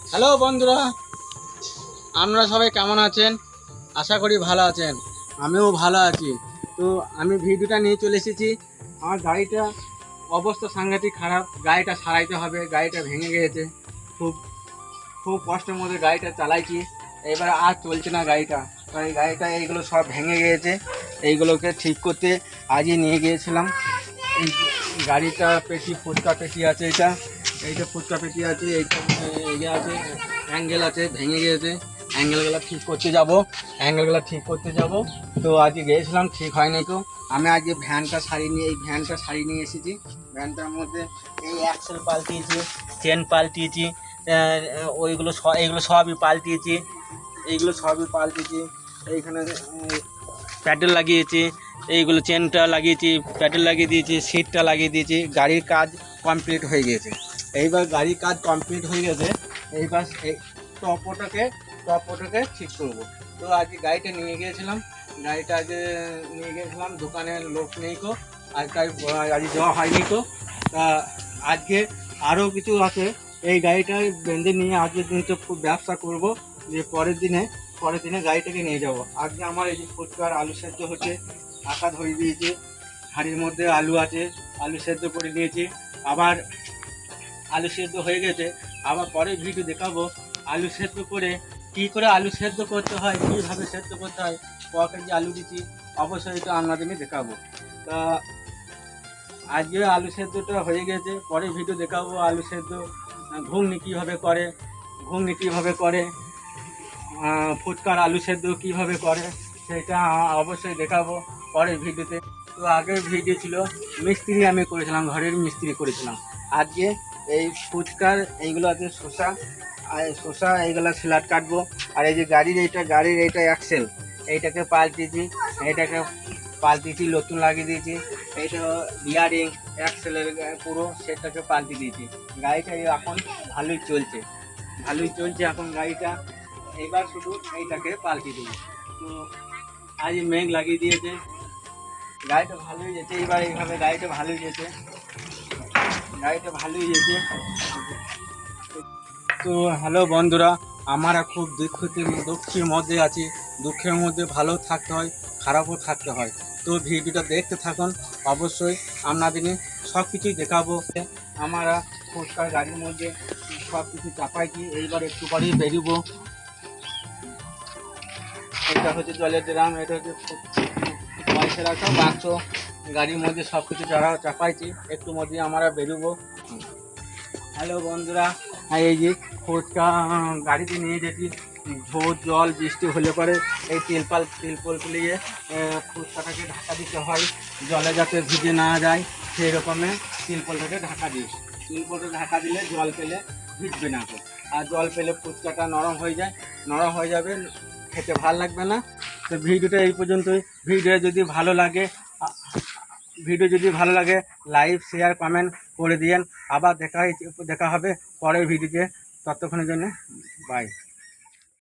Hello বন্ধুরা, আপনারা সবাই কেমন আছেন? আশা করি ভালো আছেন। আমিও ভালো আছি। তো আমি ভিডিওটা নিয়ে চলে এসেছি। আমার গাড়িটা অবস্থা সাংঘাতিক খারাপ, গাড়িটা সারাইতে হবে। গাড়িটা ভেঙে গিয়েছে, খুব খুব কষ্টের মধ্যে গাড়িটা চালাইছি। এবার আর চলছে না গাড়িটা, তাই গাড়িটা এইগুলো সব ভেঙে গিয়েছে। এইগুলোকে ঠিক করতে আজই নিয়ে গিয়েছিলাম। এই গাড়িটা পেটি, ফুটকা পেটি আছে, এইটা ফুটকা পেটি আছে, এইটা ইয়ে আছে, অ্যাঙ্গেল আছে, ভেঙে গিয়েছে। অ্যাঙ্গেলগুলো ঠিক করতে যাব। তো আজকে গিয়েছিলাম, ঠিক হয়নি। তো আমি আজকে এই ভ্যানটা সারিয়ে নিয়ে এসেছি। ভ্যানটার মধ্যে এই অ্যাক্সেল পাল্টিয়েছি, চেন পাল্টিয়েছি, এইগুলো সবই পাল্টিয়েছি। এইখানে প্যাডেল লাগিয়েছি, এইগুলো চেনটা লাগিয়েছি, প্যাডেল লাগিয়ে দিয়েছি, সিটটা লাগিয়ে দিয়েছি। গাড়ির কাজ কমপ্লিট হয়ে গিয়েছে। এইবার গাড়ির কাজ কমপ্লিট হয়ে গেছে। এইবার এই টপোটাকে ঠিক করব। তো আজকে গাড়িটা নিয়ে গিয়েছিলাম, দোকানের লোক নেই তো, আজকে যাওয়া হয়নি তো। তা আজকে আরও কিছু আছে। এই গাড়িটা বেঁধে নিয়ে আজকে কিন্তু খুব ব্যবসা করব, যে পরের দিনে গাড়িটাকে নিয়ে যাব। আজকে আমার এই যে ফুচকার আলু সেদ্ধ হচ্ছে, আটা ধরিয়ে দিয়েছি, হাঁড়ির মধ্যে আলু আছে, আলু সেদ্ধ করে দিয়েছি। আবার আলু সেদ্ধ হয়ে গেছে, আবার পরে ভিডিও দেখাবো আলু সেদ্ধ করে কী করে আলু সেদ্ধ করতে হয়, কীভাবে সেদ্ধ করতে হয়, ক কেজি আলু দিচ্ছি, অবশ্যই তো আপনাদেরকে দেখাবো। তা আজকে আলু সেদ্ধটা হয়ে গেছে, পরে ভিডিও দেখাবো আলু সেদ্ধ, ঘুগনি কীভাবে করে, ফুচকার আলু সেদ্ধ কীভাবে করে, সেটা অবশ্যই দেখাবো পরের ভিডিওতে। তো আগের ভিডিও ছিল মিস্ত্রি, আমি করেছিলাম, ঘরের মিস্ত্রি করেছিলাম। আজকে এই ফুচকার এইগুলো আছে, শসা এইগুলো স্যালাড কাটবো। আর এই যে গাড়ির এইটা অ্যাক্সেল, এইটাকে পাল্টিয়েছি, নতুন লাগিয়ে দিয়েছি। এইটা বিয়ারিং অ্যাক্সেলের পুরো সেটাকে পাল্টে দিয়েছি। গাড়িটা এখন ভালোই চলছে এখন গাড়িটা। এইবার শুধু এইটাকে পাল্টে দেবো। তো আজ মেঘ লাগিয়ে দিয়েছে, গাড়িটা ভালোই যেতে। এইবার এইভাবে গাড়িটা ভালোই যেতে। তো হ্যালো বন্ধুরা, আমরা খুব দুঃখের মধ্যে আছি। দুঃখের মধ্যে ভালো থাকতে হয়, খারাপও থাকতে হয়। তো ভিডিওটা দেখতে থাকুন, অবশ্যই আপনাদের সব কিছুই দেখাবো। আমরা ফুচকার গাড়ির মধ্যে সব কিছু চাপাইছি। এইবার একটু পরেই বেরোবো। এটা হচ্ছে জলের ড্রাম, এটা হচ্ছে পয়সা রাখা বাক্স। গাড়ির মধ্যে সব কিছু চাপাইছি, একটু মধ্যে আমরা বেরোবো। হ্যালো বন্ধুরা, এই যে ফুচকা গাড়িতে নিয়ে যেতে জল বৃষ্টি হলে পরে এই তিরপল নিয়ে ফুচকাটাকে ঢাকা দিতে হয়, জলে যাতে ভিজে না যায়। সেই রকমের তিরপলটাকে ঢাকা দিলে জল পেলে ভিজবে না। আর জল পেলে ফুচকাটা নরম হয়ে যাবে, খেতে ভালো লাগবে না। তো ভিডিওটা এই পর্যন্তই। ভিডিও যদি ভালো লাগে লাইক, শেয়ার, কমেন্ট করে দিয়েন। আবার দেখা হবে পরের ভিডিওতে। ততক্ষণের জন্য বাই।